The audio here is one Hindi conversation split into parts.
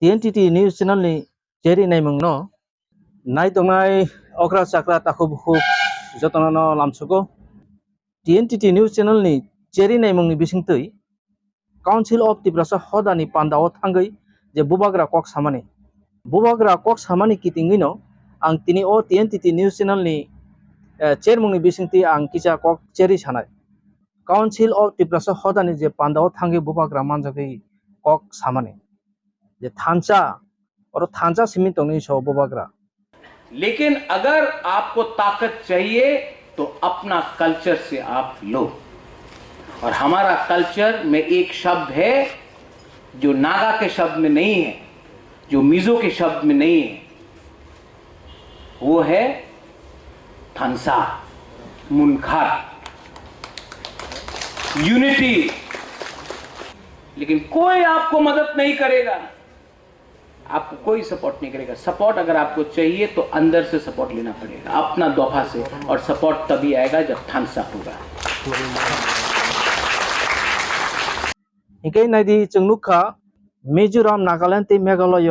TNTT News Channel ni Jerry Naimung no Nai Tongai Okra Sakra Takubuk Jotono Lamsuko TNTT News Channel ni Jerry Naimung ni Bisingtui Council of Tibrasa Hodani Pandao Tangai je Bubagra Kok Samani Bubagra Kok Samani Kitingino ang tini o TNTT News Channel ni Chairmung ni Bisingti ang Kicha Kok Jerry Sanai Council of Tibrasa Hodani je Pandao Tangai Bubagra Manjagi Kok Samani je Thancha और थांचा सीमित होने शो बुबागरा। लेकिन अगर आपको ताकत चाहिए तो अपना कल्चर से आप लो, और हमारा कल्चर में एक शब्द है जो नागा के शब्द में नहीं है, जो मिजो के शब्द में नहीं है, वो है थांसा, मुनखार, यूनिटी। लेकिन कोई आपको मदद नहीं करेगा, आपको कोई सपोर्ट नहीं करेगा। सपोर्ट अगर आपको चाहिए तो अंदर से सपोर्ट लेना पड़ेगा, अपना दोफा से, और सपोर्ट तभी आएगा जब थांसा होगा। इनके नदी चंगनुखा मिजोरम नागालैंड ते मेघालय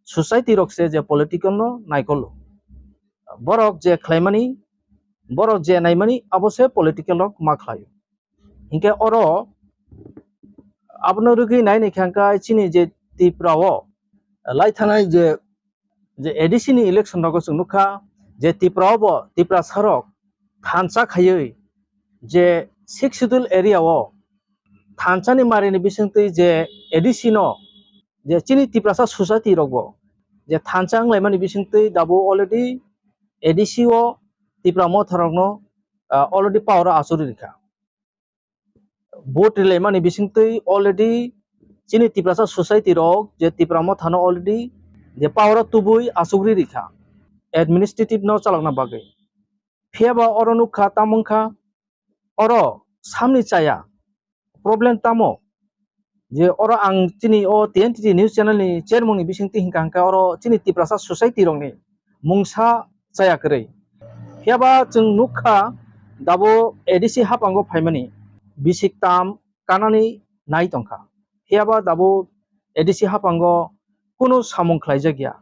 सोसाइटी रक से जे पॉलिटिकल नो नाइकोलो बरक जे खलाइमानी बरक जे नाइमानी अबसे पॉलिटिकल रक माखलायो इनके ओरो आपनो रुगी नाइ निखांका चिनी जे तिप्राओ लाइथानाय जे एडिसिनी इलेक्शन रक चंगनुखा जे तिप्राओ तिप्रा सरक थांसा खायै जे 6 शेड्यूल एरिया ओ थांचानी मारिनी बिसंति जे एडिसिनो जे चिनी तिप्रासा सोसाइटी रगो जे थांचांग लाइमानी बिसंति दाबो ऑलरेडी एडिसिओ तिप्रा मोथरगनो ऑलरेडी पावर आसुरी रिखा वोट लाइमानी बिसंति ऑलरेडी चिनी तिप्रासा सोसाइटी रग जे तिप्रा मोथानो ऑलरेडी जे पावर तुबुई आसुरी रिखा एडमिनिस्ट्रेटिव नो चालना बागै फियाबा अरनुखा तामुंखा अरो सामनि चाया प्रॉब्लम तामो जे और आं चिनी ओ TNTT न्यूज चैनल नि चेयरमैन बिसिंति हिंका हिंका और चिनी तिप्रासा सोसाइटी रंगनि मुंसा जाया करै हेबा जों नुखा दाबो एडिसि हापांगो फाइमानि बिसिकताम कानानि नाय तंखा हेबा दाबो एडिसि हापांगो कुनु सामुं खलाइजा गया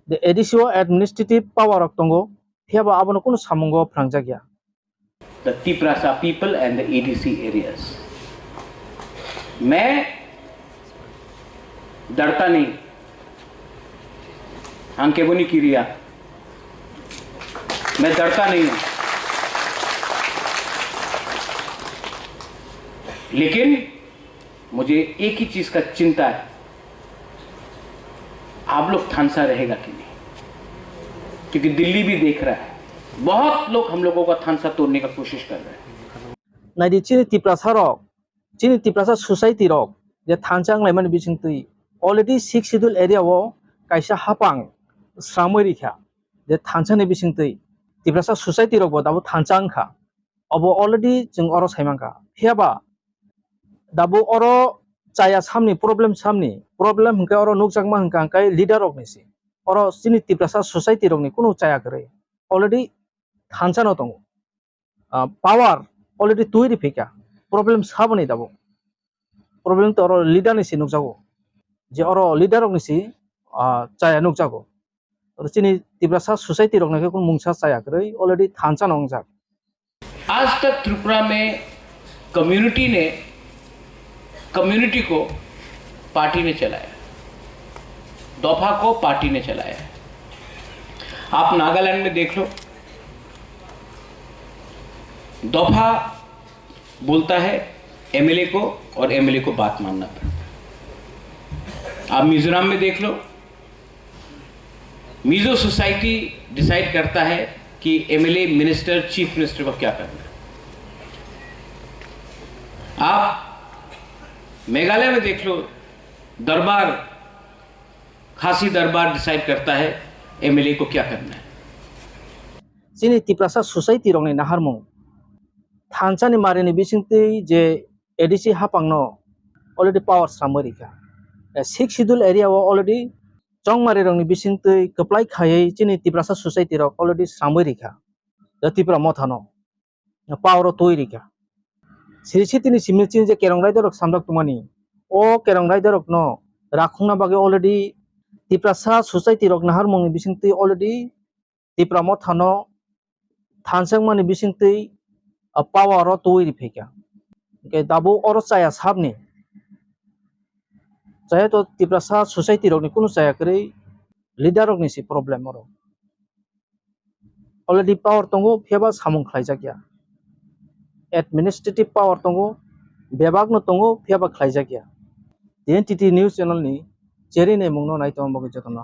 द एडिसिओ एडमिनिस्ट्रेटिव पावर अफ तंगो हेबा आबनो कुनु सामुंगो फ्रांजा गया The Tiprasa people and the EDC areas. मैं डरता नहीं, आंके बुनी किरिया, मैं डरता नहीं हूं, लेकिन मुझे एक ही चीज का चिंता है, आप लोग थांसा रहेगा कि नहीं, क्योंकि दिल्ली भी देख रहा है, बहुत लोग हम लोगों का थांसा तोड़ने का कोशिश कर रहे हैं। नाइदी चिनी तिप्रासा रक चिनी तिप्रासा सोसाइटी रक जे थांचांग लाइमानी बिसिंति ऑलरेडी 6 शेड्यूल एरिया वो काइसा हापां स्रामय रिखा जे थांचानि बिसिंति तिप्रासा सोसाइटी रक दाबो थांचांखा अब ऑलरेडी जों अरो साइमांखा फियाबा दाबो अरो चाया सामनि प्रॉब्लम हंका अरो नुकजांमा हंका काई लीडर रक निसि अरो चिनी तिप्रासा सोसाइटी रक नि कुनु चाया करे ऑलरेडी थांचानो दङ पावर ऑलरेडी तुइरि फेका प्रॉब्लम साबनि दाबो प्रॉब्लम तो अरो लीडर निसि नुकजागो जे अरो लीडर रक निसि चाया नुकजागो और चिनी तिब्रासा सोसाइटी रक नके कुन मुंसा चाया करे ऑलरेडी थांचा नंगजा। आज तक त्रिपुरा में कम्युनिटी को पार्टी ने चलाया, दोफा को पार्टी ने चलाया। आप नागालैंड में देख लो, दोफा बोलता है एमएलए को और एमएलए को बात मानना पड़ता है। आप मिजोरम में देख लो, मिजो सोसाइटी डिसाइड करता है कि एमएलए मिनिस्टर चीफ मिनिस्टर को क्या करना है। आप मेघालय में देख लो, दरबार खासी दरबार डिसाइड करता है एमएलए को क्या करना है। चिनी तिप्रासा सोसाइटी रंगनि नाहारमु थांचानि मारिनि बिसिंति जे एडिसि हापांनो ऑलरेडी पावर स्रामरिका 6 शेड्यूल एरिया वो ऑलरेडी चंगमारी रंगनि बिसिंति कप्लाय खायै चिनी तिप्रासा सोसाइटी रक ऑलरेडी स्रामरिका द तिप्रा मथानो पावर तोइरिका सिरिसितिनि सिमिचिन जे केरं राइडर रक सामदक तुमानी ओ केरं राइडर रक नो rakungna bage already tiprasa society rok nahar mongni bisingtui already tipra mo thano thansang mani bisingtui power ro toiri pheka ke dabu oro chaya sabni chaya to tiprasa society rok ni kuno chaya kri leader rok ni si problem ro already power tongo pheba samung khlaijak ya administrative power tongo bebag no tongo pheba khlaijak ya identity news channel ni cheri nei mungno nai tong bage jotona